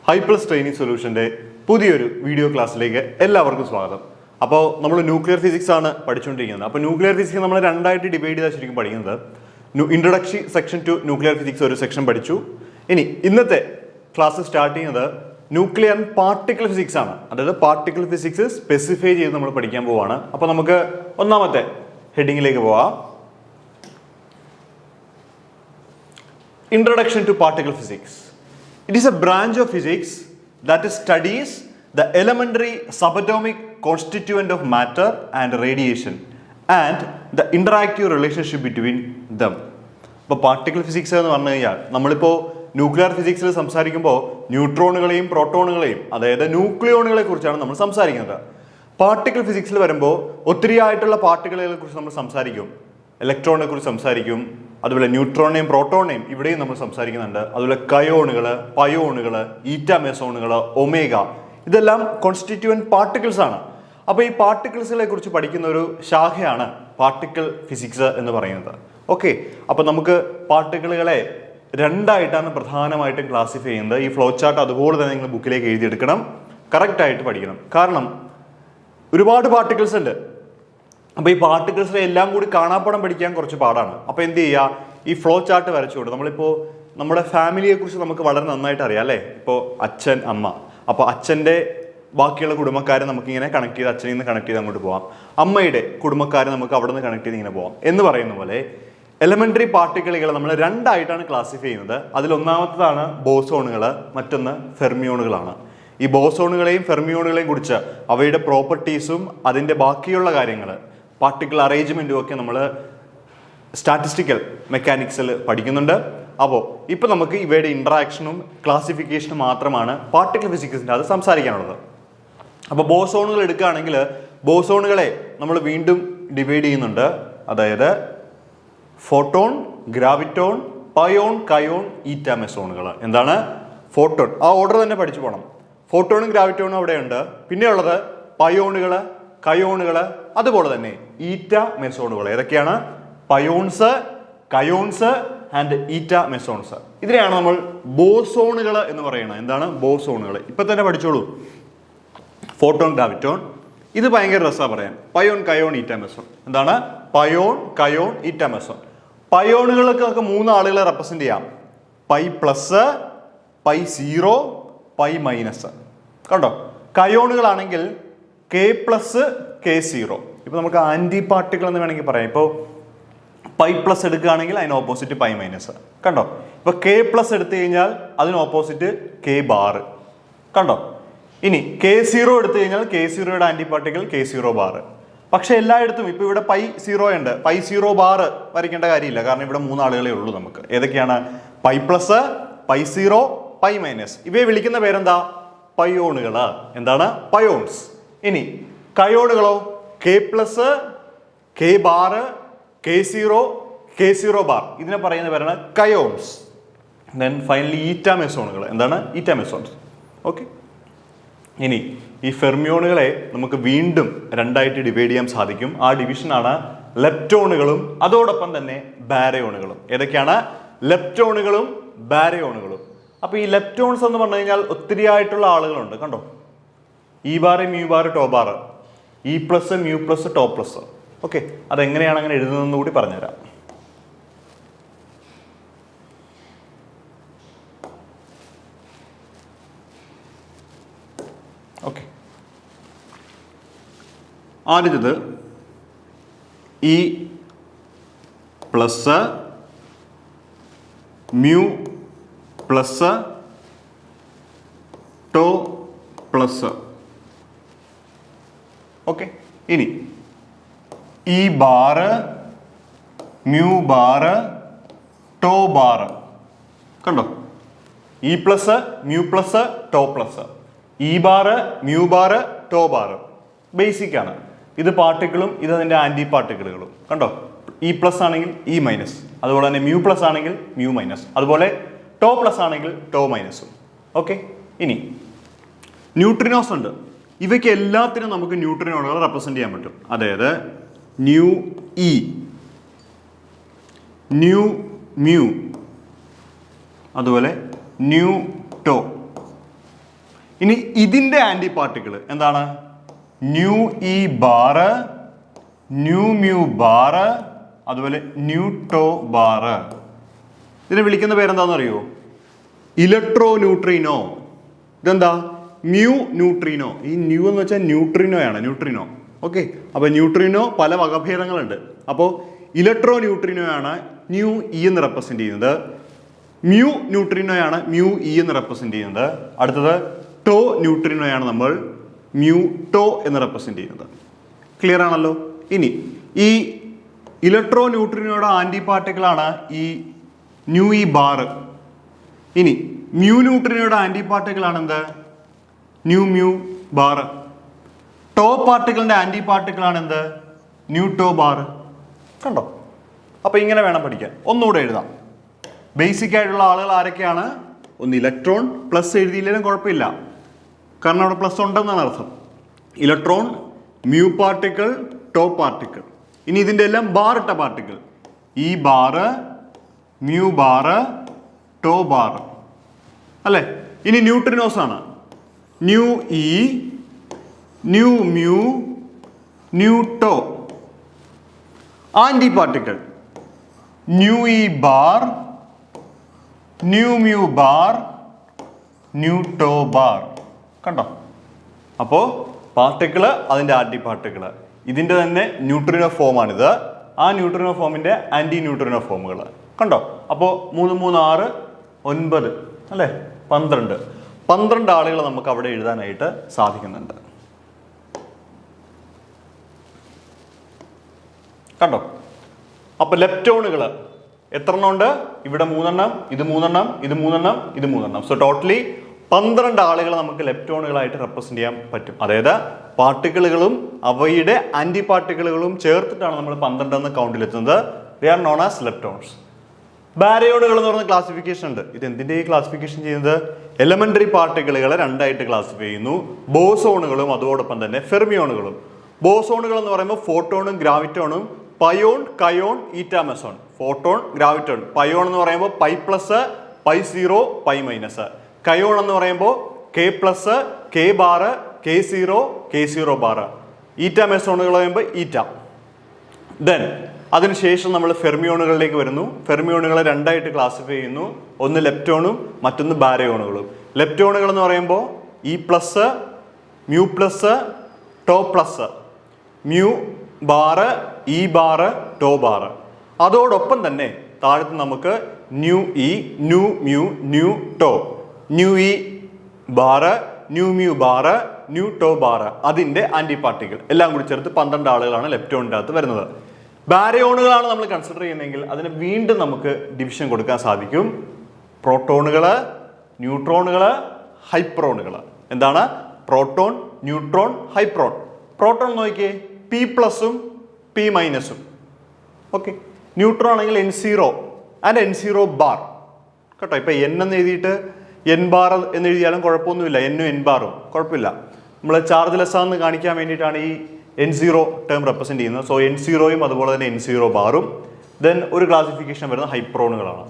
ഹൈപ്ലസ് training സൊല്യൂഷൻ്റെ പുതിയൊരു video ക്ലാസ്സിലേക്ക് എല്ലാവർക്കും സ്വാഗതം. അപ്പോൾ നമ്മൾ ന്യൂക്ലിയർ ഫിസിക്സ് ആണ് പഠിച്ചുകൊണ്ടിരിക്കുന്നത്. അപ്പോൾ ന്യൂക്ലിയർ ഫിസിക്സ് നമ്മൾ രണ്ടായിട്ട് ഡിവൈഡ് ചെയ്താൽ ശരിക്കും പഠിക്കുന്നത്. Introduction section two nuclear physics ഒരു സെക്ഷൻ പഠിച്ചു. ഇനി ഇന്നത്തെ ക്ലാസ് സ്റ്റാർട്ട് ചെയ്യുന്നത് ന്യൂക്ലിയർ പാർട്ടിക്കിൾ ഫിസിക്സ് ആണ്. അതായത് പാർട്ടിക്കിൾ ഫിസിക്സ് സ്പെസിഫൈ ചെയ്ത് നമ്മൾ പഠിക്കാൻ പോവാണ്. അപ്പോൾ നമുക്ക് ഒന്നാമത്തെ ഹെഡിങ്ങിലേക്ക് പോവാം. Introduction to particle physics. It is a branch of physics that studies the elementary subatomic constituent of matter and radiation and the interactive relationship between them. ഇപ്പോൾ പാർട്ടിക്കിൾ ഫിസിക്സ് എന്ന് പറഞ്ഞു കഴിഞ്ഞാൽ നമ്മളിപ്പോൾ ന്യൂക്ലിയർ ഫിസിക്സിൽ സംസാരിക്കുമ്പോൾ ന്യൂട്രോണുകളെയും പ്രോട്ടോണുകളെയും അതായത് ന്യൂക്ലിയോണുകളെ കുറിച്ചാണ് നമ്മൾ സംസാരിക്കുന്നത്. പാർട്ടിക്കിൾ ഫിസിക്സിൽ വരുമ്പോൾ ഒത്തിരി ആയിട്ടുള്ള പാർട്ടിക്കിളുകളെ കുറിച്ച് നമ്മൾ സംസാരിക്കും. ഇലക്ട്രോണിനെ കുറിച്ച് സംസാരിക്കും, അതുപോലെ ന്യൂട്രോണിനെയും പ്രോട്ടോണിനെയും ഇവിടെയും നമ്മൾ സംസാരിക്കുന്നുണ്ട്. അതുപോലെ കയോണുകൾ, പയോണുകൾ, ഈറ്റ മെസോണുകൾ, ഒമേഗ, ഇതെല്ലാം കോൺസ്റ്റിറ്റ്യൂവൻറ്റ് പാർട്ടിക്കിൾസ് ആണ്. അപ്പോൾ ഈ പാർട്ടിക്കിൾസിനെ കുറിച്ച് പഠിക്കുന്ന ഒരു ശാഖയാണ് പാർട്ടിക്കിൾ ഫിസിക്സ് എന്ന് പറയുന്നത്. ഓക്കെ, അപ്പോൾ നമുക്ക് പാർട്ടിക്കിളുകളെ രണ്ടായിട്ടാണ് പ്രധാനമായിട്ടും ക്ലാസിഫൈ ചെയ്യുന്നത്. ഈ ഫ്ലോ ചാർട്ട് അതുപോലെ തന്നെ നിങ്ങൾ ബുക്കിലേക്ക് എഴുതിയെടുക്കണം, കറക്റ്റായിട്ട് പഠിക്കണം. കാരണം ഒരുപാട് പാർട്ടിക്കിൾസ് ഉണ്ട്. അപ്പോൾ ഈ പാർട്ടിക്കിൾസിനെ എല്ലാം കൂടി കാണാപ്പാടം പഠിക്കാൻ കുറച്ച് പാടാണ്. അപ്പോൾ എന്ത് ചെയ്യുക, ഈ ഫ്ലോ ചാർട്ട് വരച്ചുകൊണ്ട് നമ്മളിപ്പോൾ നമ്മുടെ ഫാമിലിയെക്കുറിച്ച് നമുക്ക് വളരെ നന്നായിട്ട് അറിയാം അല്ലേ. ഇപ്പോൾ അച്ഛൻ, അമ്മ, അപ്പോൾ അച്ഛൻ്റെ ബാക്കിയുള്ള കുടുംബക്കാരെ നമുക്കിങ്ങനെ കണക്ട് ചെയ്ത് അച്ഛനിൽ നിന്ന് കണക്ട് ചെയ്ത് അങ്ങോട്ട് പോകാം. അമ്മയുടെ കുടുംബക്കാരെ നമുക്ക് അവിടെ നിന്ന് കണക്ട് ചെയ്ത് ഇങ്ങനെ പോകാം എന്ന് പറയുന്ന പോലെ എലമെൻ്ററി പാർട്ടിക്കിളുകൾ നമ്മൾ രണ്ടായിട്ടാണ് ക്ലാസിഫൈ ചെയ്യുന്നത്. അതിലൊന്നാമത്തതാണ് ബോസോണുകൾ, മറ്റൊന്ന് ഫെർമിയോണുകളാണ്. ഈ ബോസോണുകളെയും ഫെർമിയോണുകളെയും കുറിച്ച് അവയുടെ പ്രോപ്പർട്ടീസും അതിൻ്റെ ബാക്കിയുള്ള കാര്യങ്ങൾ, പാർട്ടിക്കിൾ അറേഞ്ച്മെൻറ്റും ഒക്കെ നമ്മൾ സ്റ്റാറ്റിസ്റ്റിക്കൽ മെക്കാനിക്സിൽ പഠിക്കുന്നുണ്ട്. അപ്പോൾ ഇപ്പോൾ നമുക്ക് ഇവയുടെ ഇൻട്രാക്ഷനും ക്ലാസിഫിക്കേഷനും മാത്രമാണ് പാർട്ടിക്കിൾ ഫിസിക്സിൻ്റെ അത് സംസാരിക്കാനുള്ളത്. അപ്പോൾ ബോസോണുകൾ എടുക്കുകയാണെങ്കിൽ ബോസോണുകളെ നമ്മൾ വീണ്ടും ഡിവൈഡ് ചെയ്യുന്നുണ്ട്. അതായത് ഫോട്ടോൺ, ഗ്രാവിറ്റോൺ, പയോൺ, കയോൺ, ഈറ്റ മെസോണുകൾ. എന്താണ് ഫോട്ടോൺ? ആ ഓർഡർ തന്നെ പഠിച്ചു പോകണം. ഫോട്ടോണും ഗ്രാവിറ്റോണും അവിടെയുണ്ട്. പിന്നെയുള്ളത് പയോണുകൾ, കയോണുകൾ, അതുപോലെ തന്നെ ഈറ്റ മെസോണുകൾ. ഏതൊക്കെയാണ്? പയോൺസ്, കയോൺസ് ആൻഡ് ഈറ്റ മെസോൺസ്. ഇതിനെയാണ് നമ്മൾ ബോസോണുകൾ എന്ന് പറയുന്നത്. എന്താണ് ബോസോണുകൾ? ഇപ്പൊ തന്നെ പഠിച്ചോളൂ. ഫോട്ടോൺ, ഗ്രാവിറ്റോൺ, ഇത് ഭയങ്കര രസമാണ് പറയാൻ. പയോൺ, കയോൺ, ഈറ്റ മെസോൺ. എന്താണ് പയോൺ, കയോൺ, ഈറ്റ മെസോൺ? പയോണുകൾക്കൊക്കെ മൂന്ന് ആളുകളെ റെപ്രസെന്റ് ചെയ്യാം. Pi plus, pi zero, pi minus. കണ്ടോ? കയോണുകളാണെങ്കിൽ കെ പ്ലസ്, കെ സീറോ. ഇപ്പൊ നമുക്ക് ആന്റി പാർട്ടിക്കിൾ എന്ന് വേണമെങ്കിൽ പറയാം. ഇപ്പോൾ പൈ പ്ലസ് എടുക്കുകയാണെങ്കിൽ അതിന് ഓപ്പോസിറ്റ് പൈ മൈനസ്. കണ്ടോ? ഇപ്പൊ കെ പ്ലസ് എടുത്തു കഴിഞ്ഞാൽ അതിന് ഓപ്പോസിറ്റ് കെ ബാർ. കണ്ടോ? ഇനി കെ സീറോ എടുത്തു കഴിഞ്ഞാൽ കെ സീറോയുടെ anti particle K zero bar. പക്ഷെ എല്ലായിടത്തും ഇപ്പൊ ഇവിടെ പൈ സീറോ ഉണ്ട്, പൈ സീറോ ബാർ വരയ്ക്കേണ്ട കാര്യമില്ല. കാരണം ഇവിടെ മൂന്നാളുകളെ ഉള്ളൂ നമുക്ക്. ഏതൊക്കെയാണ്? Pi plus, pi zero, pi minus. ഇവയെ വിളിക്കുന്ന പേരെന്താ? പയോണുകൾ. എന്താണ്? പയോൺസ്. ഇനി കയോണുകളോ? K plus, K bar, K zero, K zero bar. ഇതിനെ പറയുന്ന പേരാണ് കയോൺസ്. ദെൻ ഫൈനലി ഈറ്റ മെസോണുകൾ. എന്താണ്? ഈറ്റ മെസോൺസ്. ഓക്കെ. ഇനി ഈ ഫെർമിയോണുകളെ നമുക്ക് വീണ്ടും രണ്ടായിട്ട് ഡിവൈഡ് ചെയ്യാൻ സാധിക്കും. ആ ഡിവിഷനാണ് ലെപ്റ്റോണുകളും അതോടൊപ്പം തന്നെ ബാരയോണുകളും. ഏതൊക്കെയാണ്? ലെപ്റ്റോണുകളും ബാരയോണുകളും. അപ്പോൾ ഈ ലെപ്റ്റോൺസ് എന്ന് പറഞ്ഞു കഴിഞ്ഞാൽ ഒത്തിരി ആയിട്ടുള്ള ആളുകളുണ്ട്. കണ്ടോ? E bar, mu bar, tau bar, e plus, mu plus, tau plus. Okay, അതെങ്ങനെയാണ് അങ്ങനെ എഴുതുന്നതെന്ന് കൂടി പറഞ്ഞുതരാം. ഓക്കെ, ആദ്യത്തേത് e plus, mu plus, tau plus. Okay, ഇനി e bar, mu bar, tau bar. കണ്ടോ? E plus, mu plus, tau plus. E bar, mu bar, tau bar. Basic ആണ്. ഇത് പാർട്ടിക്കിളും ഇത് അതിൻ്റെ ആന്റി പാർട്ടിക്കിളുകളും. കണ്ടോ? ഇ പ്ലസ് ആണെങ്കിൽ ഇ മൈനസ്, അതുപോലെ തന്നെ മ്യൂ പ്ലസ് ആണെങ്കിൽ മ്യൂ മൈനസ്, അതുപോലെ ടോ പ്ലസ് ആണെങ്കിൽ ടോ മൈനസും. ഓക്കെ, ഇനി ന്യൂട്രിനോസ് ഉണ്ട്. ഇവയ്ക്ക് എല്ലാത്തിനും നമുക്ക് ന്യൂട്രിനോണുകൾ റെപ്രസെന്റ് ചെയ്യാൻ പറ്റും. അതായത് ന്യൂ ഇ, ന്യൂ മ്യൂ, അതുപോലെ ന്യൂ ടോ. ഇനി ഇതിൻ്റെ ആൻറ്റി പാർട്ടിക്കിൾ എന്താണ്? Nu e bar, nu mu bar, അതുപോലെ ന്യൂട്ടോ ബാറ്. ഇതിനെ വിളിക്കുന്ന പേരെന്താണെന്ന് അറിയോ? Electro neutrino. ഇതെന്താ? Mu neutrino. ഈ ന്യൂ എന്ന് വെച്ചാൽ ന്യൂട്രീനോയാണ്, ന്യൂട്രീനോ. ഓക്കെ, അപ്പോൾ ന്യൂട്രീനോ പല വകഭേദങ്ങളുണ്ട്. അപ്പോൾ ഇലക്ട്രോ ന്യൂട്രീനോയാണ് ന്യൂ ഇ എന്ന് റെപ്രസെൻ്റ് ചെയ്യുന്നത്. മ്യൂ ന്യൂട്രീനോയാണ് മ്യൂ ഇ എന്ന് റെപ്രസെൻ്റ് ചെയ്യുന്നത്. അടുത്തത് ടോ ന്യൂട്രീനോയാണ് നമ്മൾ മ്യൂ ടോ എന്ന് റെപ്രസെൻ്റ് ചെയ്യുന്നത്. ക്ലിയർ ആണല്ലോ? ഇനി ഈ ഇലക്ട്രോ ന്യൂട്രീനോയുടെ ആൻറ്റി പാർട്ടിക്കിളാണ് ഈ ന്യൂ ഇ ബാറ്. ഇനി മ്യൂ ന്യൂട്രീനോയുടെ ആൻറ്റി പാർട്ടിക്കിളാണ് എന്ത്? Nu mu bar. ടോ പാർട്ടിക്കിളിൻ്റെ ആൻറ്റി പാർട്ടിക്കിളാണ് എന്ത്? Nu tau bar. കണ്ടോ? അപ്പോൾ ഇങ്ങനെ വേണം പഠിക്കാൻ. ഒന്നുകൂടെ എഴുതാം. ബേസിക് ആയിട്ടുള്ള ആളുകൾ ആരൊക്കെയാണ്? ഒന്ന് ഇലക്ട്രോൺ, പ്ലസ് എഴുതിയില്ലെങ്കിലും കുഴപ്പമില്ല, കാരണം അവിടെ പ്ലസ് ഉണ്ടെന്നാണ് അർത്ഥം. Electron, mu particle, tau particle. ഇനി ഇതിൻ്റെ എല്ലാം ബാർ ഇട്ട particle. E bar, mu bar, tau bar അല്ലേ? ഇനി ന്യൂട്രിനോസ് ആണ്. Nu e, nu mu, nu tau. Anti particle nu e bar, nu mu bar, nu tau bar. കണ്ടോ? അപ്പോൾ പാർട്ടിക്കിള്, അതിൻ്റെ ആൻറ്റി പാർട്ടിക്കിള്, ഇതിൻ്റെ തന്നെ ന്യൂട്രിനോ ഫോമാണിത്. ആ ന്യൂട്രിനോ ഫോമിൻ്റെ ആൻറ്റി ന്യൂട്രിനോ ഫോമുകൾ കണ്ടോ? അപ്പോൾ 3 3 6 9 അല്ലേ? 12 ആളുകൾ നമുക്ക് അവിടെ എഴുതാനായിട്ട് സാധിക്കുന്നുണ്ട്. കണ്ടോ? അപ്പോൾ ലെപ്റ്റോണുകൾ എത്ര എണ്ണം ഉണ്ട്? ഇവിടെ 3 എണ്ണം, ഇത് 3 എണ്ണം, ഇത് 3 എണ്ണം, ഇത് 3 എണ്ണം. സോ ടോട്ടലി 12 ആളുകൾ നമുക്ക് ലെപ്റ്റോണുകളായിട്ട് റെപ്രസെന്റ് ചെയ്യാൻ പറ്റും. അതായത് പാർട്ടിക്കിളുകളും അവയുടെ ആന്റി പാർട്ടിക്കിളുകളും ചേർത്തിട്ടാണ് നമ്മൾ 12 എന്ന കൗണ്ടിലെത്തുന്നത്. They are known as leptons. ബാരയോണുകൾ എന്ന് പറയുന്ന ക്ലാസിഫിക്കേഷൻ ഉണ്ട്. ഇത് എന്തിൻ്റെ ക്ലാസിഫിക്കേഷൻ ചെയ്യുന്നത്? എലമെന്ററി പാർട്ടിക്കിളുകളെ രണ്ടായിട്ട് ക്ലാസിഫൈ ചെയ്യുന്നു. ബോസോണുകളും അതോടൊപ്പം തന്നെ ഫെർമിയോണുകളും. ബോസോണുകൾ എന്ന് പറയുമ്പോൾ ഫോട്ടോണും ഗ്രാവിറ്റോണും, പയോൺ, കയോൺ, ഈറ്റ മെസോൺ. ഫോട്ടോൺ, ഗ്രാവിറ്റോൺ. പയോൺ എന്ന് പറയുമ്പോൾ pi plus, pi zero, pi minus. Kaon എന്ന് പറയുമ്പോൾ K plus, K bar, K zero, K zero bar. Eta മെസോണുകൾ പറയുമ്പോൾ ഈറ്റ. ദെൻ അതിനുശേഷം നമ്മൾ ഫെർമിയോണുകളിലേക്ക് വരുന്നു. ഫെർമിയോണുകളെ രണ്ടായിട്ട് ക്ലാസിഫൈ ചെയ്യുന്നു. ഒന്ന് ലെപ്റ്റോണും മറ്റൊന്ന് ബാരയോണുകളും. ലെപ്റ്റോണുകൾ എന്ന് പറയുമ്പോൾ e plus, mu plus, tau plus, mu bar, e bar, tau bar. അതോടൊപ്പം തന്നെ താഴത്ത് നമുക്ക് nu e, nu mu, nu tau, nu e bar, nu mu bar, nu tau bar, അതിൻ്റെ ആൻറ്റി പാർട്ടിക്കിൾ എല്ലാം കൂടി ചേർത്ത് 12 ആളുകളാണ് ലെപ്റ്റോണിൻ്റെ അകത്ത് വരുന്നത്. ബാരയോണുകളാണ് നമ്മൾ കൺസിഡർ ചെയ്യുന്നതെങ്കിൽ അതിന് വീണ്ടും നമുക്ക് ഡിവിഷൻ കൊടുക്കാൻ സാധിക്കും. പ്രോട്ടോണുകൾ, ന്യൂട്രോണുകൾ, ഹൈപ്രോണുകൾ. എന്താണ്? Proton, neutron, hyperon. പ്രോട്ടോൺ നോക്കിയേ, പി പ്ലസും പി മൈനസും. ഓക്കെ. ന്യൂട്രോൺ ആണെങ്കിൽ N0 ആൻഡ് N0 ബാർ. കേട്ടോ? ഇപ്പം N എന്ന് എഴുതിയിട്ട് N ബാർ എന്ന് എഴുതിയാലും കുഴപ്പമൊന്നുമില്ല. N-ഉം N ബാറും കുഴപ്പമില്ല. നമ്മൾ ചാർജ് ലെസ് ആണെന്ന് കാണിക്കാൻ വേണ്ടിയിട്ടാണ് ഈ N0 ടേം റെപ്രസെന്റ് ചെയ്യുന്നത്. സോ N0യും അതുപോലെ തന്നെ N0 ബാറും. ദെൻ ഒരു ക്ലാസിഫിക്കേഷൻ വരുന്നത് ഹൈപ്രോണുകളാണ്.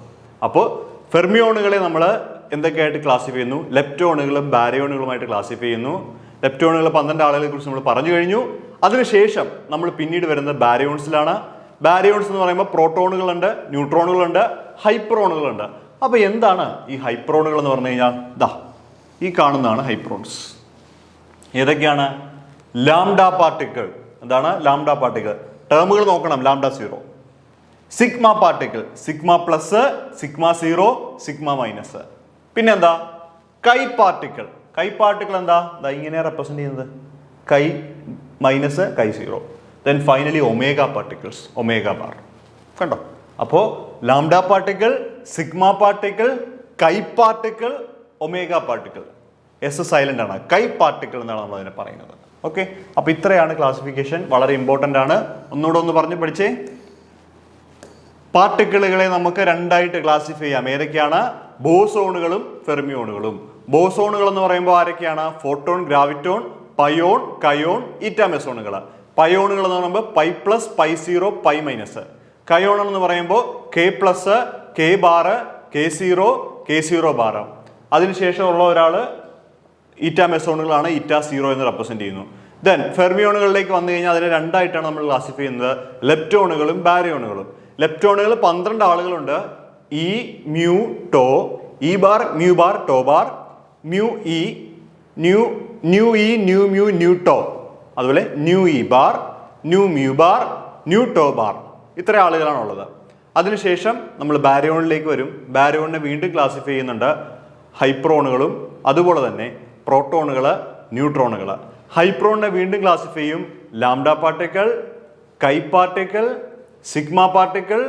അപ്പോൾ ഫെർമിയോണുകളെ നമ്മൾ എന്തൊക്കെയായിട്ട് ക്ലാസിഫൈ ചെയ്യുന്നു? ലെപ്റ്റോണുകളും ബാരയോണുകളുമായിട്ട് ക്ലാസിഫൈ ചെയ്യുന്നു. ലെപ്റ്റോണുകൾ 12 ആളുകളെ കുറിച്ച് നമ്മൾ പറഞ്ഞു കഴിഞ്ഞു. അതിനുശേഷം നമ്മൾ പിന്നീട് വരുന്നത് ബാരയോൺസിലാണ്. ബാരയോൺസ് എന്ന് പറയുമ്പോൾ പ്രോട്ടോണുകളുണ്ട്, ന്യൂട്രോണുകളുണ്ട്, ഹൈപ്രോണുകളുണ്ട്. അപ്പോൾ എന്താണ് ഈ ഹൈപ്രോണുകൾ എന്ന് പറഞ്ഞു കഴിഞ്ഞാൽ? ദാ ഈ കാണുന്നതാണ് ഹൈപ്രോൺസ്. ഏതൊക്കെയാണ്? Lambda particle. എന്താണ് ലാംഡ പാർട്ടിക്കിൾ? ടേമുകൾ നോക്കണം. Lambda 0. Sigma particle, sigma plus, sigma 0, sigma minus. പിന്നെന്താ? കൈ പാർട്ടിക്കിൾ. കൈ പാർട്ടിക്കിൾ എന്താ? ഇങ്ങനെ റെപ്രസെന്റ് ചെയ്യുന്നത് കൈ മൈനസ്, കൈ 0. Then finally omega particles, omega bar. കണ്ടോ? അപ്പോൾ ലാംഡ പാർട്ടിക്കിൾ, സിഗ്മ പാർട്ടിക്കിൾ, കൈ particle, omega particle. S silent ആണ്. കൈ പാർട്ടിക്കിൾ എന്നാണ് നമ്മൾ അതിനെ പറയുന്നത്. ഓക്കെ. അപ്പോൾ ഇത്രയാണ് ക്ലാസിഫിക്കേഷൻ. വളരെ ഇമ്പോർട്ടൻ്റ് ആണ്. ഒന്നുകൂടെ ഒന്ന് പറഞ്ഞ് പഠിച്ചേ. പാർട്ടിക്കിളുകളെ നമുക്ക് രണ്ടായിട്ട് ക്ലാസിഫൈ ചെയ്യാം. ഏതൊക്കെയാണ്? ബോസോണുകളും ഫെർമിയോണുകളും. ബോസോണുകൾ എന്ന് പറയുമ്പോൾ ആരൊക്കെയാണ്? ഫോട്ടോൺ, ഗ്രാവിറ്റോൺ, പയോൺ, കയോൺ, ഈറ്റ മെസോണുകൾ. പയോണുകൾ എന്ന് പറയുമ്പോൾ pi plus, pi zero, pi minus. Kaon എന്ന് പറയുമ്പോൾ K plus, K bar, K zero, K zero bar. അതിനുശേഷമുള്ള ഒരാൾ ഈറ്റ മെസോണുകളാണ് ഈറ്റ 0 എന്ന് റെപ്രസെന്റ് ചെയ്യുന്നു. ദെൻ ഫെർമിയോണുകളിലേക്ക് വന്നു കഴിഞ്ഞാൽ അതിനെ രണ്ടായിട്ടാണ് നമ്മൾ ക്ലാസിഫൈ ചെയ്യുന്നത്, ലെപ്റ്റോണുകളും ബാരിയോണുകളും. ലെപ്റ്റോണുകൾ 12 ആളുകളുണ്ട്. E mu tau, e bar mu bar tau bar, mu e nu nu e nu mu nu tau, അതുപോലെ nu e bar nu mu bar nu tau bar. ഇത്ര ആളുകളാണുള്ളത്. അതിനുശേഷം നമ്മൾ ബാരിയോണിലേക്ക് വരും. ബാരിയോണിനെ വീണ്ടും ക്ലാസിഫൈ ചെയ്യുന്നുണ്ട് ഹൈപ്രോണുകളും അതുപോലെ തന്നെ പ്രോട്ടോണുകൾ, ന്യൂട്രോണുകൾ. ഹൈപ്രോണിനെ വീണ്ടും ക്ലാസിഫൈ ചെയ്യും ലാംഡ പാർട്ടിക്കിൾ, കൈ particle, sigma particle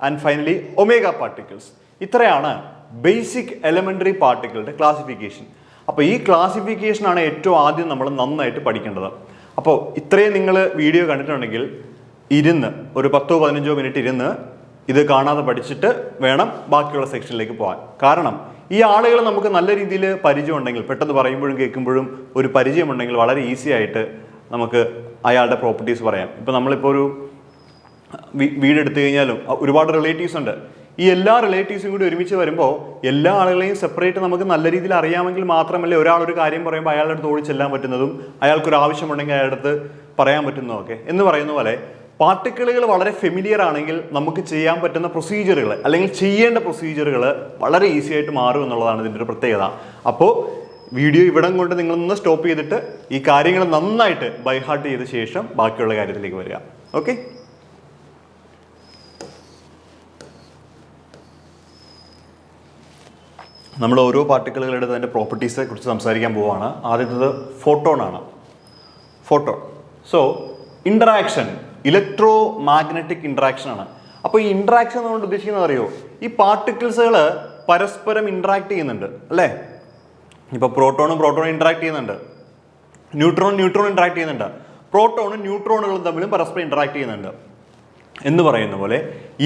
and finally omega particles. ഇത്രയാണ് ബേസിക് എലമെന്ററി പാർട്ടിക്കിളുടെ ക്ലാസിഫിക്കേഷൻ. അപ്പോൾ ഈ ക്ലാസിഫിക്കേഷനാണ് ഏറ്റവും ആദ്യം നമ്മൾ നന്നായിട്ട് പഠിക്കേണ്ടത്. അപ്പോൾ ഇത്രയും നിങ്ങൾ വീഡിയോ കണ്ടിട്ടുണ്ടെങ്കിൽ ഇരുന്ന് ഒരു 10-15 മിനിറ്റ് ഇരുന്ന് ഇത് കാണാതെ പഠിച്ചിട്ട് വേണം ബാക്കിയുള്ള സെക്ഷനിലേക്ക് പോകാൻ. കാരണം ഈ ആളുകൾ നമുക്ക് നല്ല രീതിയിൽ പരിചയം ഉണ്ടെങ്കിൽ, പെട്ടെന്ന് പറയുമ്പോഴും കേൾക്കുമ്പോഴും ഒരു പരിചയമുണ്ടെങ്കിൽ വളരെ ഈസി ആയിട്ട് നമുക്ക് അയാളുടെ പ്രോപ്പർട്ടീസ് പറയാം. ഇപ്പോൾ നമ്മളിപ്പോൾ ഒരു വീടെടുത്തു കഴിഞ്ഞാലും ഒരുപാട് റിലേറ്റീവ്സ് ഉണ്ട്. ഈ എല്ലാ റിലേറ്റീവ്സും കൂടി ഒരുമിച്ച് വരുമ്പോൾ എല്ലാ ആളുകളെയും സെപ്പറേറ്റ് നമുക്ക് നല്ല രീതിയിൽ അറിയാമെങ്കിൽ മാത്രമല്ലേ ഒരാളൊരു കാര്യം പറയുമ്പോൾ അയാളുടെ അടുത്ത് ഓടി ചെല്ലാൻ പറ്റുന്നതും അയാൾക്കൊരു ആവശ്യമുണ്ടെങ്കിൽ അയാളുടെ അടുത്ത് പറയാൻ പറ്റുന്നതൊക്കെ. എന്ന് പറയുന്ന പോലെ പാർട്ടിക്കിളുകൾ വളരെ ഫെമിലിയർ ആണെങ്കിൽ നമുക്ക് ചെയ്യാൻ പറ്റുന്ന പ്രൊസീജിയറുകൾ അല്ലെങ്കിൽ ചെയ്യേണ്ട പ്രൊസീജിയറുകൾ വളരെ ഈസി ആയിട്ട് മാറും എന്നുള്ളതാണ് ഇതിൻ്റെ ഒരു പ്രത്യേകത. അപ്പോൾ വീഡിയോ ഇവിടം കൊണ്ട് നിങ്ങളൊന്ന് സ്റ്റോപ്പ് ചെയ്തിട്ട് ഈ കാര്യങ്ങൾ നന്നായിട്ട് ബൈഹാർട്ട് ചെയ്ത ശേഷം ബാക്കിയുള്ള കാര്യത്തിലേക്ക് വരിക. ഓക്കെ, നമ്മൾ ഓരോ പാർട്ടിക്കിളുകളുടെ അതിൻ്റെ പ്രോപ്പർട്ടീസിനെ കുറിച്ച് സംസാരിക്കാൻ പോവുകയാണ്. ആദ്യത്തേത് ഫോട്ടോൺ ആണ്. Photon, so interaction, electro magnetic interaction ആണ്. അപ്പോൾ ഈ ഇൻട്രാക്ഷൻ എന്നുകൊണ്ട് ഉദ്ദേശിക്കുന്നത് അറിയോ, ഈ പാർട്ടിക്കിൾസുകൾ പരസ്പരം ഇൻട്രാക്ട് ചെയ്യുന്നുണ്ട് അല്ലേ. ഇപ്പോൾ പ്രോട്ടോണും ഇൻട്രാക്ട് ചെയ്യുന്നുണ്ട്, ന്യൂട്രോൺ ഇൻട്രാക്ട് ചെയ്യുന്നുണ്ട്, പ്രോട്ടോണും ന്യൂട്രോണുകളും തമ്മിലും പരസ്പരം ഇൻട്രാക്ട് ചെയ്യുന്നുണ്ട്. എന്ന് പറയുന്ന പോലെ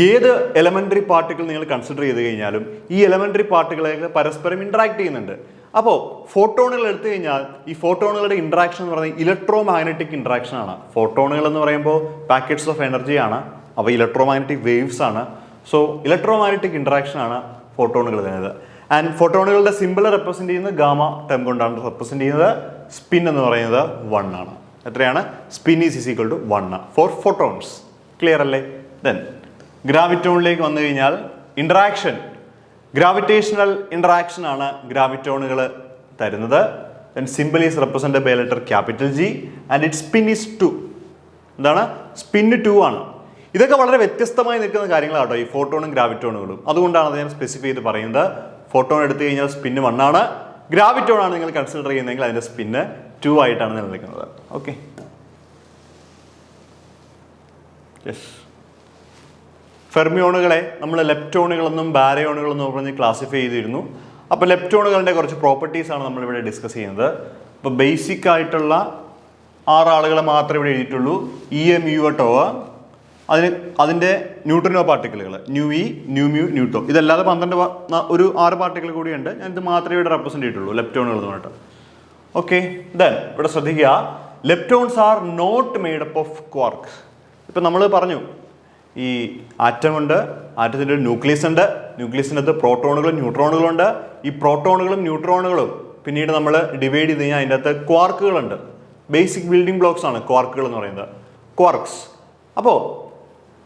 ഏത് എലമെന്ററി പാർട്ടിക്കിൾ നിങ്ങൾ കൺസിഡർ ചെയ്ത് കഴിഞ്ഞാലും ഈ എലമെന്ററി പാർട്ടിക്കിളുകൾ പരസ്പരം ഇൻട്രാക്ട് ചെയ്യുന്നുണ്ട്. അപ്പോൾ ഫോട്ടോണുകൾ എടുത്തു കഴിഞ്ഞാൽ ഈ ഫോട്ടോണുകളുടെ ഇൻട്രാക്ഷൻ എന്ന് പറയുന്നത് ഇലക്ട്രോ മാഗ്നറ്റിക് ഇൻട്രാക്ഷൻ ആണ്. ഫോട്ടോണുകൾ എന്ന് പറയുമ്പോൾ പാക്കറ്റ്സ് ഓഫ് എനർജി ആണ്, അപ്പോൾ ഇലക്ട്രോ മാഗ്നറ്റിക് വേവ്സ് ആണ്. സോ ഇലക്ട്രോ മാഗ്നറ്റിക് ഇൻട്രാക്ഷൻ ആണ് ഫോട്ടോണുകൾ തരുന്നത്. ആൻഡ് ഫോട്ടോണുകളുടെ സിമ്പിൾ റെപ്രസെന്റ് ചെയ്യുന്നത് ഗാമ ടേം കൊണ്ടാണ് റെപ്രസെന്റ് ചെയ്യുന്നത്. സ്പിൻ എന്ന് പറയുന്നത് 1 ആണ്. എത്രയാണ്? Spin is equal to 1 for photons. Clear അല്ലേ? ദെൻ ഗ്രാവിറ്റോണിലേക്ക് വന്നു കഴിഞ്ഞാൽ ഇൻട്രാക്ഷൻ, ഗ്രാവിറ്റേഷണൽ ഇൻട്രാക്ഷൻ ആണ് ഗ്രാവിറ്റോണുകൾ തരുന്നത്. Then simple is represented by letter capital G and it spin is 2. എന്താണ്? സ്പിൻ 2 ആണ്. ഇതൊക്കെ വളരെ വ്യത്യസ്തമായി നിൽക്കുന്ന കാര്യങ്ങളാട്ടോ ഈ ഫോട്ടോണും ഗ്രാവിറ്റോണുകളും. അതുകൊണ്ടാണ് അത് ഞാൻ സ്പെസിഫൈ ചെയ്ത് പറയുന്നത്. ഫോട്ടോൺ എടുത്തു കഴിഞ്ഞാൽ സ്പിൻ 1 ആണ്, ഗ്രാവിറ്റോൺ ആണ് നിങ്ങൾ കൺസിഡർ ചെയ്യുന്നതെങ്കിൽ അതിന്റെ സ്പിന്ന് 2 ആയിട്ടാണ് നിലനിൽക്കുന്നത്. ഓക്കെ, ഫെർമിയോണുകളെ നമ്മൾ ലെപ്റ്റോണുകളെന്നും ബാരയോണുകളെന്നും പറഞ്ഞ് ക്ലാസിഫൈ ചെയ്തിരുന്നു. അപ്പോൾ ലെപ്റ്റോണുകളുടെ കുറച്ച് പ്രോപ്പർട്ടീസ് ആണ് നമ്മളിവിടെ ഡിസ്കസ് ചെയ്യുന്നത്. അപ്പോൾ ബേസിക് ആയിട്ടുള്ള 6 ആളുകളെ മാത്രമേ ഇവിടെ എഴുതിയിട്ടുള്ളൂ. ഇ എ മ്യൂ ടോ, അതിൻ്റെ ന്യൂട്രിനോ പാർട്ടിക്കിളുകൾ nu e nu mu nu tau. ഇതല്ലാതെ 6 പാർട്ടിക്കിൾ കൂടിയുണ്ട്. ഞാൻ ഇത് മാത്രമേ ഇവിടെ റെപ്രസെന്റ് ചെയ്തിട്ടുള്ളൂ ലെപ്റ്റോണുകൾ എന്ന് പറഞ്ഞിട്ട്. ഓക്കെ, ദെൻ ഇവിടെ ശ്രദ്ധിക്കുക, leptons are not made up of quark. ഇപ്പം നമ്മൾ പറഞ്ഞു ഈ ആറ്റം ഉണ്ട്, ആറ്റത്തിൻ്റെ ഒരു ന്യൂക്ലിയസ് ഉണ്ട്, ന്യൂക്ലിയസിനകത്ത് പ്രോട്ടോണുകളും ന്യൂട്രോണുകളും ഉണ്ട്. ഈ പ്രോട്ടോണുകളും ന്യൂട്രോണുകളും പിന്നീട് നമ്മൾ ഡിവൈഡ് ചെയ്ത് കഴിഞ്ഞാൽ അതിൻ്റെ അകത്ത് ക്വാർക്കുകളുണ്ട്. ബേസിക് ബിൽഡിംഗ് ബ്ലോക്സ് ആണ് ക്വാർക്കുകൾ എന്ന് പറയുന്നത്, ക്വാർക്സ്. അപ്പോൾ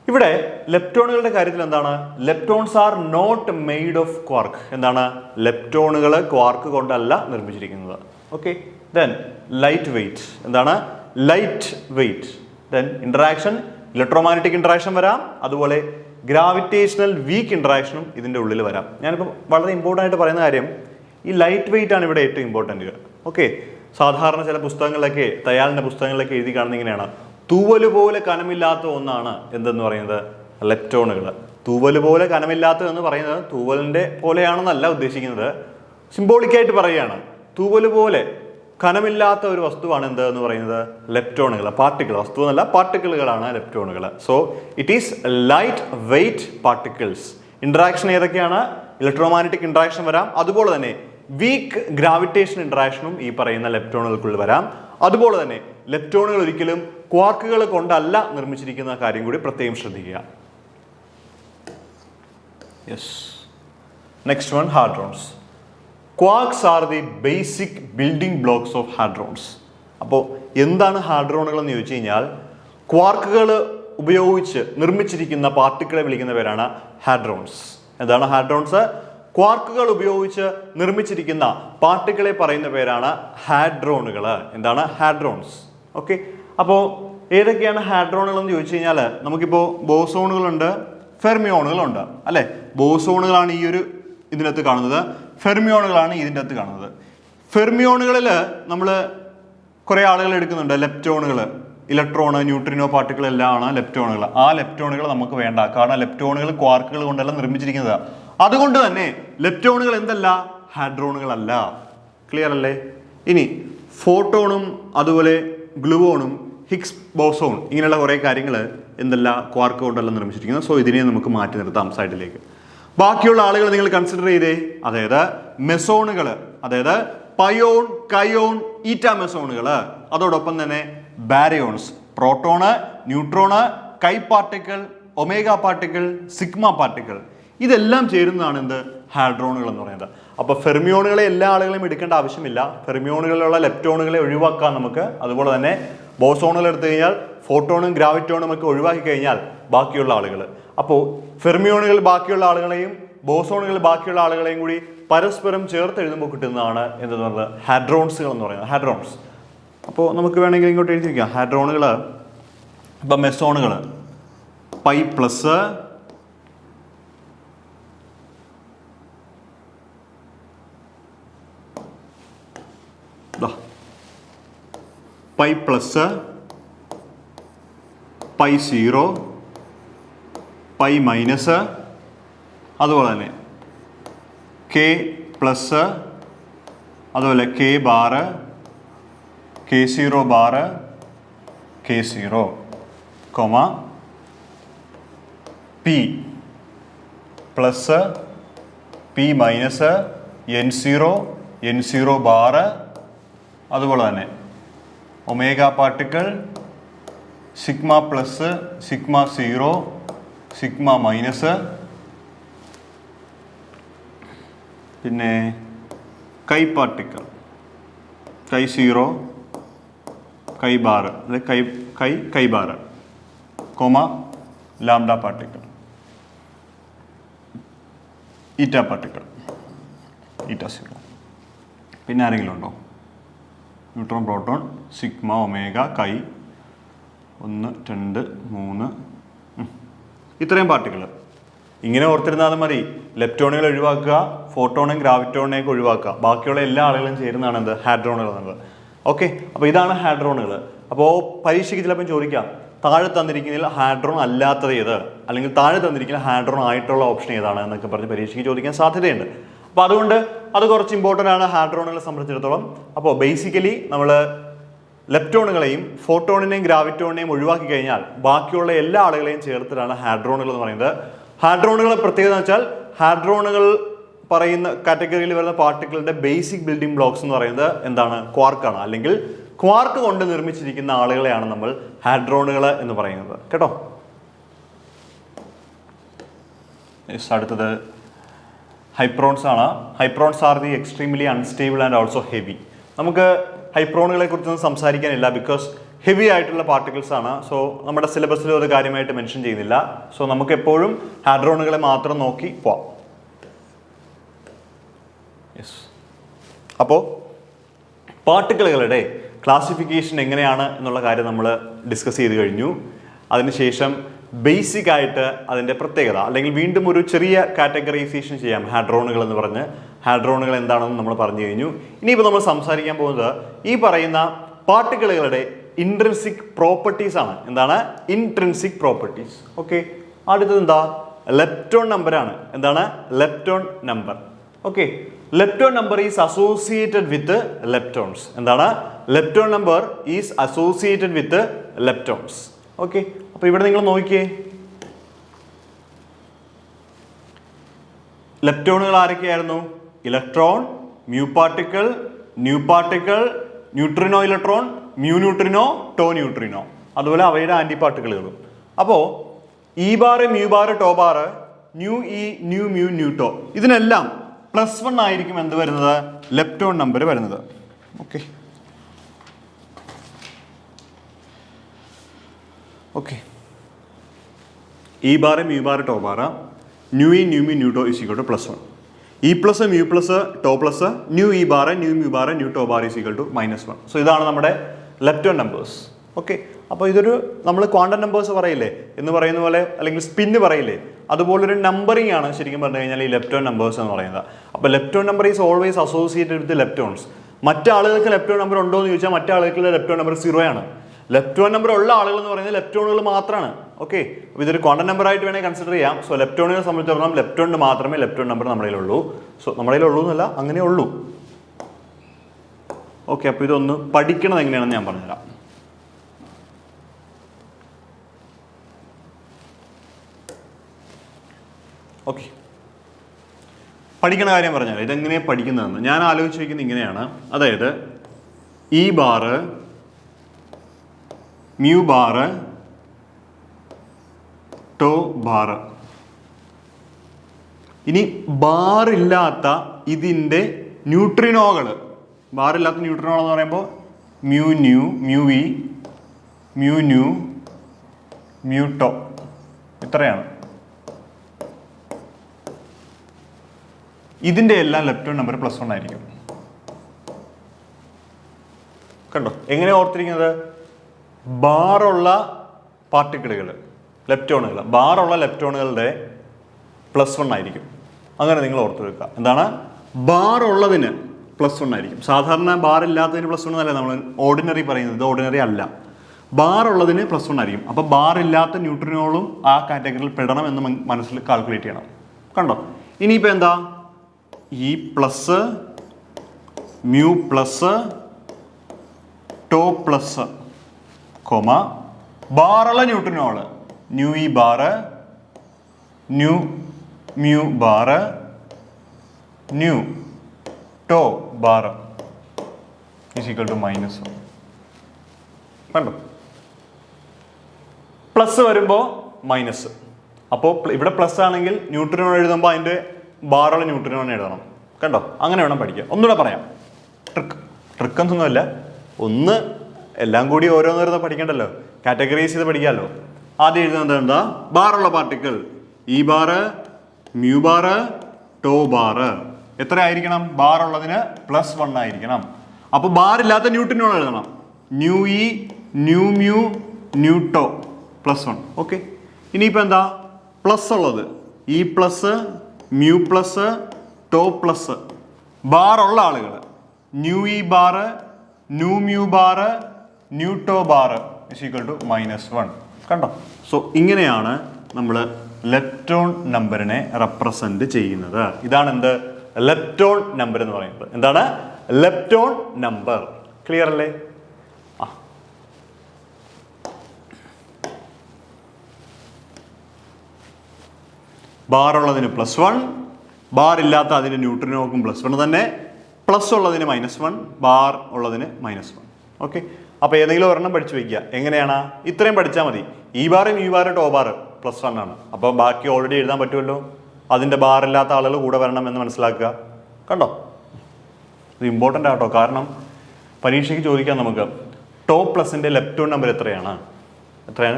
ഇവിടെ ലെപ്റ്റോണുകളുടെ കാര്യത്തിൽ എന്താണ്? Leptons are not made of quark. എന്താണ്? ലെപ്റ്റോണുകൾ ക്വാർക്ക് കൊണ്ടല്ല നിർമ്മിച്ചിരിക്കുന്നത്. Okay, then light weight. എന്താണ്? Light weight. Then interaction, electromagnetic interaction വരാം, അതുപോലെ ഗ്രാവിറ്റേഷണൽ വീക്ക് ഇൻട്രാക്ഷനും ഇതിൻ്റെ ഉള്ളിൽ വരാം. ഞാനിപ്പോൾ വളരെ ഇമ്പോർട്ടൻ്റ് ആയിട്ട് പറയുന്ന കാര്യം ഈ ലൈറ്റ് വെയ്റ്റ് ആണ് ഇവിടെ ഏറ്റവും ഇമ്പോർട്ടൻ്റ്. ഓക്കെ, സാധാരണ ചില പുസ്തകങ്ങളിലൊക്കെ, തയ്യാറിൻ്റെ പുസ്തകങ്ങളിലൊക്കെ എഴുതി കാണുന്ന ഇങ്ങനെയാണ്, തൂവല് പോലെ കനമില്ലാത്ത ഒന്നാണ് എന്തെന്ന് പറയുന്നത് ലെപ്റ്റോണുകൾ. തൂവല് പോലെ കനമില്ലാത്തതെന്ന് പറയുന്നത് തൂവലിൻ്റെ പോലെയാണെന്നല്ല ഉദ്ദേശിക്കുന്നത്, സിംബോളിക്കായിട്ട് പറയുകയാണ്. തൂവല് പോലെ കനമില്ലാത്ത ഒരു വസ്തുവാണ് എന്ത് എന്ന് പറയുന്നത് ലെപ്റ്റോണുകൾ. പാർട്ടിക്കിൾ, വസ്തു എന്നല്ല, പാർട്ടിക്കിളുകളാണ് ലെപ്റ്റോണുകൾ. So it is light weight particles. Interaction ഏതൊക്കെയാണ്? ഇലക്ട്രോമാഗ്നറ്റിക് ഇൻട്രാക്ഷൻ വരാം, അതുപോലെ തന്നെ വീക്ക് ഗ്രാവിറ്റേഷൻ ഇൻട്രാക്ഷനും ഈ പറയുന്ന ലെപ്റ്റോണുകൾക്കുള്ളിൽ വരാം. അതുപോലെ തന്നെ ലെപ്റ്റോണുകൾ ഒരിക്കലും ക്വാർക്കുകൾ കൊണ്ടല്ല നിർമ്മിച്ചിരിക്കുന്ന കാര്യം കൂടി പ്രത്യേകം ശ്രദ്ധിക്കുക. Yes, next one hadrons. Quarks are the basic building blocks of hadrons. അപ്പോൾ എന്താണ് ഹാഡ്രോണുകൾ എന്ന് ചോദിച്ചു കഴിഞ്ഞാൽ ക്വാർക്കുകൾ ഉപയോഗിച്ച് നിർമ്മിച്ചിരിക്കുന്ന പാർട്ടിക്കിളെ വിളിക്കുന്ന പേരാണ് ഹാഡ്രോൺസ്. എന്താണ് ഹാഡ്രോൺസ്? ക്വാർക്കുകൾ ഉപയോഗിച്ച് നിർമ്മിച്ചിരിക്കുന്ന പാർട്ടിക്കിളെ പറയുന്ന പേരാണ് ഹാഡ്രോണുകൾ. എന്താണ്? ഹാഡ്രോൺസ്. ഓക്കെ, അപ്പോൾ ഏതൊക്കെയാണ് ഹാഡ്രോണുകൾ എന്ന് ചോദിച്ചു കഴിഞ്ഞാൽ നമുക്കിപ്പോൾ ബോസോണുകളുണ്ട്, ഫെർമിയോണുകളുണ്ട് അല്ലേ? ബോസോണുകളാണ് ഈ ഒരു ഇതിനകത്ത് കാണുന്നത്, ഫെർമിയോണുകളാണ് ഇതിൻ്റെ അകത്ത് കാണുന്നത്. ഫെർമിയോണുകളിൽ നമ്മൾ കുറേ ആളുകൾ എടുക്കുന്നുണ്ട് ലെപ്റ്റോണുകൾ, ഇലക്ട്രോണ്, ന്യൂട്രിനോ പാർട്ടിക്കിൾ എല്ലാമാണ് ലെപ്റ്റോണുകൾ. ആ ലെപ്റ്റോണുകൾ നമുക്ക് വേണ്ട, കാരണം ലെപ്റ്റോണുകൾ ക്വാർക്കുകൾ കൊണ്ടല്ല നിർമ്മിച്ചിരിക്കുന്നത്. അതുകൊണ്ട് തന്നെ ലെപ്റ്റോണുകൾ എന്തല്ല? ഹാഡ്രോണുകളല്ല. ക്ലിയർ അല്ലേ? ഇനി ഫോട്ടോണും അതുപോലെ ഗ്ലൂവോണും ഹിഗ്സ് ബോസോൺ ഇങ്ങനെയുള്ള കുറേ കാര്യങ്ങൾ എന്തല്ല? ക്വാർക്ക് കൊണ്ടല്ല നിർമ്മിച്ചിരിക്കുന്നത്. സോ ഇതിനെ നമുക്ക് മാറ്റി നിർത്താം സൈഡിലേക്ക്. ബാക്കിയുള്ള ആളുകൾ നിങ്ങൾ കൺസിഡർ ചെയ്തേ, അതായത് മെസോണുകൾ, അതായത് പയോൺ, കയോൺ, ഈറ്റ മെസോണുകൾ, അതോടൊപ്പം തന്നെ ബാരിയോൺസ്, പ്രോട്ടോണ്, ന്യൂട്രോണ്, കൈ particle, omega particle, sigma particle, ഇതെല്ലാം ചേരുന്നതാണ് എന്ത്? ഹാഡ്രോണുകൾ എന്ന് പറയുന്നത്. അപ്പോൾ ഫെർമിയോണുകളെ എല്ലാ ആളുകളെയും എടുക്കേണ്ട ആവശ്യമില്ല. ഫെർമിയോണുകളിലുള്ള ലെപ്റ്റോണുകളെ ഒഴിവാക്കാം നമുക്ക്. അതുപോലെ തന്നെ ബോസോണുകൾ എടുത്തു കഴിഞ്ഞാൽ ഫോട്ടോണും ഗ്രാവിറ്റോണും ഒക്കെ ഒഴിവാക്കി കഴിഞ്ഞാൽ ബാക്കിയുള്ള ആളുകൾ. അപ്പോൾ ഫെർമിയോണുകൾ ബാക്കിയുള്ള ആളുകളെയും ബോസോണുകൾ ബാക്കിയുള്ള ആളുകളെയും കൂടി പരസ്പരം ചേർത്ത് എഴുതുമ്പോൾ കിട്ടുന്നതാണ് എന്തെന്ന് പറയുന്നത്? ഹാഡ്രോൺസുകൾ എന്ന് പറയുന്നത്. ഹാഡ്രോൺസ്. അപ്പോൾ നമുക്ക് വേണമെങ്കിൽ ഇങ്ങോട്ട് എഴുതി വയ്ക്കാം ഹാഡ്രോണുകൾ. ഇപ്പം മെസോണുകൾ pi plus, pi plus, pi zero, pi minus, അതുപോലെ തന്നെ കെ പ്ലസ്, അതുപോലെ K bar, K zero bar, K zero, comma P plus, P minus, N zero bar, അതുപോലെ തന്നെ omega particle, sigma plus, sigma zero, sigma minus, പിന്നെ chi particle, chi zero, chi bar, അതായത് chi bar, comma lambda particle, eta particle, eta zero. പിന്നെ ആരെങ്കിലും ഉണ്ടോ? Neutron, proton, sigma, omega, കൈ, 1 2 3, ഇത്രയും particle. ഇങ്ങനെ ഓർത്തിരുന്നാൽ മതി. ലെപ്റ്റോണുകൾ ഒഴിവാക്കുക, ഫോട്ടോണും ഗ്രാവിറ്റോണിനെയൊക്കെ ഒഴിവാക്കുക. ബാക്കിയുള്ള എല്ലാ ആളുകളും ചേരുന്നതാണ് എന്ത്? ഹാഡ്രോണുകൾ എന്നുള്ളത്. ഓക്കെ, അപ്പോൾ ഇതാണ് ഹാഡ്രോണുകൾ. അപ്പോൾ പരീക്ഷയ്ക്ക് ചിലപ്പോൾ ചോദിക്കാം താഴെ തന്നിരിക്കുന്നതിൽ ഹാഡ്രോൺ അല്ലാത്തത് ഏത്, അല്ലെങ്കിൽ താഴെ തന്നിരിക്കുന്ന ഹാഡ്രോൺ ആയിട്ടുള്ള ഓപ്ഷൻ ഏതാണ് എന്നൊക്കെ പറഞ്ഞ് പരീക്ഷയ്ക്ക് ചോദിക്കാൻ സാധ്യതയുണ്ട്. അപ്പോൾ അതുകൊണ്ട് അത് കുറച്ച് ഇമ്പോർട്ടൻ്റ് ആണ് ഹാഡ്രോണുകളെ സംബന്ധിച്ചിടത്തോളം. അപ്പോൾ ബേസിക്കലി നമ്മൾ ലെപ്റ്റോണുകളെയും ഫോട്ടോണിനെയും ഗ്രാവിറ്റോണിനെയും ഒഴിവാക്കി കഴിഞ്ഞാൽ ബാക്കിയുള്ള എല്ലാ ആളുകളെയും ചേർത്തിട്ടാണ് ഹാഡ്രോണുകൾ എന്ന് പറയുന്നത്. ഹാഡ്രോണുകളെ പ്രത്യേകത എന്ന് വെച്ചാൽ ഹാഡ്രോണുകൾ പറയുന്ന കാറ്റഗറിയിൽ വരുന്ന പാർട്ടിക്കിളിന്റെ ബേസിക് ബിൽഡിംഗ് ബ്ലോക്സ് എന്ന് പറയുന്നത് എന്താണ്? ക്വാർക്കാണ്, അല്ലെങ്കിൽ ക്വാർക്ക് കൊണ്ട് നിർമ്മിച്ചിരിക്കുന്ന ആളുകളെയാണ് നമ്മൾ ഹാഡ്രോണുകൾ എന്ന് പറയുന്നത്. കേട്ടോ? അടുത്തത് ഹൈപ്രോൺസ് ആണ്. Hyperons are the extremely unstable and also heavy. നമുക്ക് ഹൈപ്രോണുകളെ കുറിച്ചൊന്നും സംസാരിക്കാനില്ല, ബിക്കോസ് ഹെവി ആയിട്ടുള്ള പാർട്ടിക്കിൾസ് ആണ്. സോ നമ്മുടെ സിലബസിൽ ഒരു കാര്യമായിട്ട് മെൻഷൻ ചെയ്യുന്നില്ല. സോ നമുക്ക് എപ്പോഴും ഹാഡ്രോണുകളെ മാത്രം നോക്കി പോവാം. യെസ്, അപ്പോൾ പാർട്ടിക്കിളുകളുടെ ക്ലാസിഫിക്കേഷൻ എങ്ങനെയാണ് എന്നുള്ള കാര്യം നമ്മൾ ഡിസ്കസ് ചെയ്ത് കഴിഞ്ഞു. അതിനുശേഷം ബേസിക് ആയിട്ട് അതിൻ്റെ പ്രത്യേകത, അല്ലെങ്കിൽ വീണ്ടും ഒരു ചെറിയ കാറ്റഗറൈസേഷൻ ചെയ്യാം ഹാഡ്രോണുകൾ എന്ന് പറഞ്ഞ്. ഹാഡ്രോണുകൾ എന്താണെന്ന് നമ്മൾ പറഞ്ഞു കഴിഞ്ഞു. ഇനിയിപ്പോൾ നമ്മൾ സംസാരിക്കാൻ പോകുന്നത് ഈ പറയുന്ന പാർട്ടിക്കിളുകളുടെ ഇൻട്രിൻസിക് പ്രോപ്പർട്ടീസ് ആണ്. എന്താണ്? Intrinsic properties. ഓക്കെ, അടുത്തത് എന്താ? ലെപ്റ്റോൺ നമ്പർ ആണ്. എന്താണ്? Lepton number. Okay, lepton number is associated with leptons. എന്താണ്? Lepton number is associated with leptons. Okay, അപ്പോൾ ഇവിടെ നിങ്ങൾ നോക്കിയേ, ലെപ്റ്റോണുകൾ ആരൊക്കെയായിരുന്നു? Electron, mu particle, nu particle, neutrino electron, mu neutrino, tau neutrino, അതുപോലെ അവയുടെ ആന്റി പാർട്ടിക്കിളുകളും. അപ്പോൾ e bar, mu bar, tau bar, nu e, nu mu, nu tau, ഇതിനെല്ലാം +1 ആയിരിക്കും എന്ത് വരുന്നത്, ലെപ്റ്റോൺ നമ്പർ വരുന്നത്. Okay okay e bar mu bar tau bar nu e nu mu nu tau is equal to +1. E plus mu plus tau plus nu e bar nu mu bar nu tau bar is equal to -1. So ഇതാണ് നമ്മുടെ lepton numbers. Okay, അപ്പോൾ ഇതൊരു നമ്മൾ quantum numbers പറയില്ലേ എന്ന് പറയുന്ന പോലെ, അല്ലെങ്കിൽ സ്പിന്ന് പറയില്ലേ, അതുപോലൊരു നമ്പറിംഗ് ആണ് ശരിക്കും പറഞ്ഞു കഴിഞ്ഞാൽ ഈ ലെപ്റ്റോൺ നമ്പേഴ്സ് എന്ന് പറയുന്നത്. അപ്പോൾ lepton number is always associated with leptons. മറ്റാളുകൾക്ക് ലെപ്റ്റോൺ നമ്പർ ഉണ്ടോ എന്ന് ചോദിച്ചാൽ മറ്റാളുകൾക്ക് ലെപ്റ്റോൺ നമ്പർ 0 ആണ്. ലെപ്റ്റോൺ നമ്പർ ഉള്ള ആളുകൾ എന്ന് പറയുന്നത് ലെപ്റ്റോണുകൾ മാത്രമാണ്. ഓക്കെ, അപ്പോൾ ഇതൊരു ക്വാണ്ടം നമ്പർ ആയിട്ട് വേണമെങ്കിൽ കൺസിഡർ ചെയ്യാം. സോ ലെപ്റ്റോണിനെ സംബന്ധിച്ചിടത്തോളം ലെപ്റ്റോണിന് മാത്രമേ ലെപ്റ്റോൺ നമ്പർ നമ്മുടെ കയ്യിലുള്ളൂ. സോ നമ്മുടെ കയ്യിലുള്ളൂ എന്നല്ല, അങ്ങനെ ഉള്ളൂ. ഓക്കെ, അപ്പോൾ ഇതൊന്ന് പഠിക്കണത് എങ്ങനെയാണെന്ന് ഞാൻ പറഞ്ഞുതരാം. ഓക്കെ, പഠിക്കണ കാര്യം പറഞ്ഞാൽ ഇതെങ്ങനെയാണ് പഠിക്കുന്നതെന്ന് ഞാൻ ആലോചിച്ച് വയ്ക്കുന്നത് ഇങ്ങനെയാണ്. അതായത് e bar mu bar tau bar. ഇനി ബാറില്ലാത്ത ഇതിൻ്റെ ന്യൂട്രിനോകൾ, ബാറില്ലാത്ത ന്യൂട്രിനോകൾ എന്ന് പറയുമ്പോൾ mu nu mu e mu nu mu tau, ഇത്രയാണ്. ഇതിൻ്റെ എല്ലാം ലെപ്റ്റോൺ നമ്പർ +1 ആയിരിക്കും. കണ്ടോ എങ്ങനെ ഓർത്തിരിക്കുന്നത്? ബാറുള്ള പാർട്ടിക്കിളുകൾ, ലെപ്റ്റോണുകൾ, ബാറുള്ള ലെപ്റ്റോണുകളുടെ +1 ആയിരിക്കും. അങ്ങനെ നിങ്ങൾ ഓർത്ത് വെക്കുക. എന്താണ്? ബാറുള്ളതിന് +1 ആയിരിക്കും. സാധാരണ ബാറില്ലാത്തതിന് +1 എന്നല്ല നമ്മൾ ഓർഡിനറി പറയുന്നത്, ഇത് ഓർഡിനറി അല്ല. ബാറുള്ളതിന് +1 ആയിരിക്കും. അപ്പോൾ ബാറില്ലാത്ത ന്യൂട്രിനോളും ആ കാറ്റഗറിയിൽ പെടണം എന്ന് മനസ്സിൽ കാൽക്കുലേറ്റ് ചെയ്യണം. കണ്ടോ? ഇനിയിപ്പോൾ എന്താ? E plus mu plus tau plus comma ബാറുള്ള ന്യൂട്രിനോള് nu e bar nu mu bar nu tau bar is equal to -1. കണ്ടോ? പ്ലസ് വരുമ്പോൾ മൈനസ്. അപ്പോൾ ഇവിടെ പ്ലസ് ആണെങ്കിൽ ന്യൂട്രിനോൺ എഴുതുമ്പോൾ അതിൻ്റെ ബാറുള്ള ന്യൂട്രിനോൺ എഴുതണം. കണ്ടോ? അങ്ങനെ വേണം പഠിക്കുക. ഒന്നുകൂടെ പറയാം. ട്രിക്കൊന്നുമല്ല, ഒന്ന് എല്ലാം കൂടി ഓരോന്നോരോന്ന് പഠിക്കണ്ടല്ലോ, കാറ്റഗറൈസ് ചെയ്ത് പഠിക്കാമല്ലോ. ആദ്യം എഴുതുന്നത് എന്താ? ബാറുള്ള particle e bar mu bar tau bar എത്ര ആയിരിക്കണം? ബാറുള്ളതിന് +1 ആയിരിക്കണം. അപ്പോൾ ബാറില്ലാത്ത ന്യൂട്രിനോൺ എഴുതണം. Nu e nu mu nu tau +1. Okay, ഇനിയിപ്പോൾ എന്താ? പ്ലസ് ഉള്ളത് e plus mu plus tau plus. ബാറുള്ള ആളുകൾ nu e bar nu mu bar nu tau bar is equal to -1. കണ്ടോ? സോ ഇങ്ങനെയാണ് നമ്മൾ ലെപ്റ്റോൺ നമ്പറിനെ റെപ്രസെന്റ് ചെയ്യുന്നത്. ഇതാണ് എന്ത്? ലെപ്റ്റോൺ നമ്പർ എന്ന് പറയുന്നത്. എന്താണ്? Lepton number. ക്ലിയർ അല്ലേ? ബാറുള്ളതിന് +1, ബാറില്ലാത്ത അതിന് ന്യൂട്രിനോക്കും +1 തന്നെ, പ്ലസ് ഉള്ളതിന് -1, ബാർ ഉള്ളതിന് -1. ഓക്കെ, അപ്പോൾ ഏതെങ്കിലും ഒരെണ്ണം പഠിച്ചു വയ്ക്കുക. എങ്ങനെയാണ്? ഇത്രയും പഠിച്ചാൽ മതി. E bar mu bar tau bar +1 ആണ്. അപ്പോൾ ബാക്കി ഓൾറെഡി എഴുതാൻ പറ്റുമല്ലോ. അതിൻ്റെ ബാറില്ലാത്ത ആളുകൾ കൂടെ വരണം എന്ന് മനസ്സിലാക്കുക. കണ്ടോ? ഇത് ഇമ്പോർട്ടൻ്റ് ആട്ടോ, കാരണം പരീക്ഷയ്ക്ക് ചോദിക്കാം നമുക്ക് ടോ പ്ലസിൻ്റെ ലെപ്റ്റോൺ നമ്പർ എത്രയാണ്?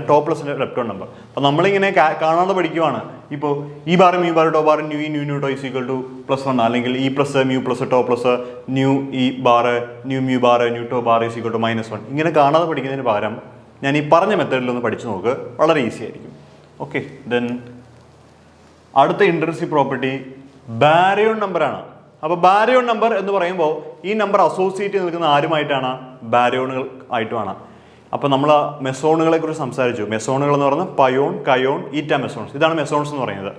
ടോ പ്ലസിൻ്റെ ലെപ്റ്റോൺ നമ്പർ. അപ്പോൾ നമ്മളിങ്ങനെ കാണാതെ പഠിക്കുവാണ്. ഇപ്പോൾ e bar mu bar tau bar nu e nu nu tau is equal to +1, അല്ലെങ്കിൽ e plus mu plus tau plus nu e bar nu mu bar nu tau bar is equal to -1. ഇങ്ങനെ കാണാതെ പഠിക്കുന്നതിന് പകരം ഞാൻ ഈ പറഞ്ഞ മെത്തേഡിലൊന്ന് പഠിച്ചു നോക്ക്, വളരെ ഈസി ആയിരിക്കും. ഓക്കെ, ദെൻ അടുത്ത ഇൻട്രൻസിക് പ്രോപ്പർട്ടി ബാരിയോൺ നമ്പറാണ്. അപ്പോൾ ബാരിയോൺ നമ്പർ എന്ന് പറയുമ്പോൾ ഈ നമ്പർ അസോസിയേറ്റ് ചെയ്ത് നിൽക്കുന്ന ആരുമായിട്ടാണ്? ബാരിയോണുകൾ ആയിട്ടുമാണ്. അപ്പോൾ നമ്മൾ മെസോണുകളെ കുറിച്ച് സംസാരിച്ചു. മെസോണുകൾ എന്ന് പറഞ്ഞാൽ പയോൺ, കയോൺ, ഈറ്റ മെസോൺസ്. ഇതാണ് മെസോൺസ് എന്ന് പറയുന്നത്.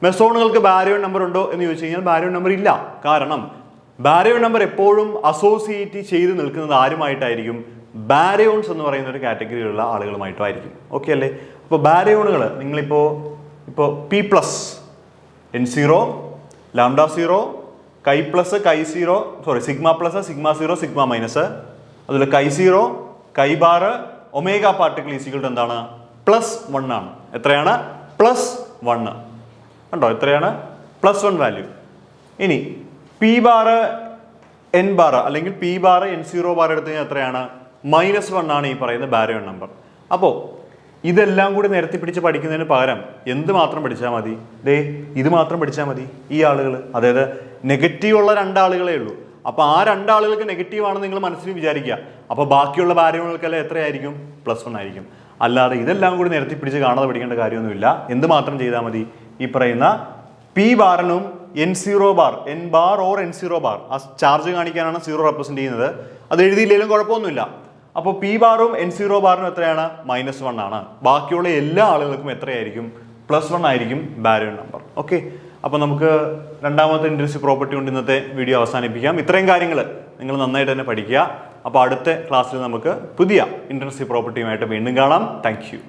മെസോണുകൾക്ക് ബാരിയോൺ നമ്പർ ഉണ്ടോ എന്ന് ചോദിച്ചു കഴിഞ്ഞാൽ ബാരിയോൺ നമ്പർ ഇല്ല. കാരണം ബാരിയോൺ നമ്പർ എപ്പോഴും അസോസിയേറ്റ് ചെയ്ത് നിൽക്കുന്നത് ആരുമായിട്ടായിരിക്കും? ബാരിയോൺസ് എന്ന് പറയുന്ന ഒരു കാറ്റഗറിയിലുള്ള ആളുകളുമായിട്ടായിരിക്കും. ഓക്കെ അല്ലേ? അപ്പോൾ ബാരിയോണുകൾ നിങ്ങളിപ്പോൾ P+, N0, λ0, chi plus chi zero, sigma plus sigma zero sigma minus, അതുപോലെ chi zero, chi bar, omega particle equal to എന്താണ്? +1 ആണ്. എത്രയാണ്? +1. കണ്ടോ? എത്രയാണ്? +1 വാല്യൂ. ഇനി പി ബാർ എൻ ബാർ അല്ലെങ്കിൽ P bar N zero bar എടുത്തു കഴിഞ്ഞാൽ എത്രയാണ്? -1 ആണ് ഈ പറയുന്ന ബാരിയോൺ നമ്പർ. അപ്പോൾ ഇതെല്ലാം കൂടി നിരത്തി പിടിച്ച് പഠിക്കുന്നതിന് പകരം എന്ത് മാത്രം പഠിച്ചാൽ മതി? ഇത് മാത്രം പഠിച്ചാൽ മതി. ഈ ആളുകൾ, അതായത് നെഗറ്റീവ് ഉള്ള 2 ആളുകളേ ഉള്ളൂ. അപ്പോൾ ആ 2 ആളുകൾക്ക് നെഗറ്റീവ് ആണെന്ന് നിങ്ങൾ മനസ്സിൽ വിചാരിക്കുക. അപ്പോൾ ബാക്കിയുള്ള ബാരിയോണുകൾക്കെല്ലാം എത്രയായിരിക്കും? +1 ആയിരിക്കും. അല്ലാതെ ഇതെല്ലാം കൂടി നിരത്തി പിടിച്ച് കാണാതെ പഠിക്കേണ്ട കാര്യമൊന്നുമില്ല. എന്ത് മാത്രം ചെയ്താൽ മതി? ഈ പറയുന്ന പി ബാറിനും N zero bar, N bar or N zero bar, ആ ചാർജ് കാണിക്കാനാണ് 0 റെപ്രസെന്റ് ചെയ്യുന്നത്. അത് എഴുതിയില്ലെങ്കിലും കുഴപ്പമൊന്നുമില്ല. അപ്പോൾ പി ബാറും എൻ സീറോ ബാറിനും എത്രയാണ്? -1 ആണ്. ബാക്കിയുള്ള എല്ലാ ആളുകൾക്കും എത്രയായിരിക്കും? +1 ആയിരിക്കും ബാരിയോൺ നമ്പർ. ഓക്കെ, അപ്പോൾ നമുക്ക് രണ്ടാമത്തെ ഇൻട്രൻസിക് പ്രോപ്പർട്ടി കൊണ്ട് ഇന്നത്തെ വീഡിയോ അവസാനിപ്പിക്കാം. ഇത്രയും കാര്യങ്ങൾ നിങ്ങൾ നന്നായിട്ട് തന്നെ പഠിക്കുക. അപ്പോൾ അടുത്ത ക്ലാസ്സിൽ നമുക്ക് പുതിയ ഇൻട്രൻസിക് പ്രോപ്പർട്ടിയുമായിട്ട് വീണ്ടും കാണാം. Thank you.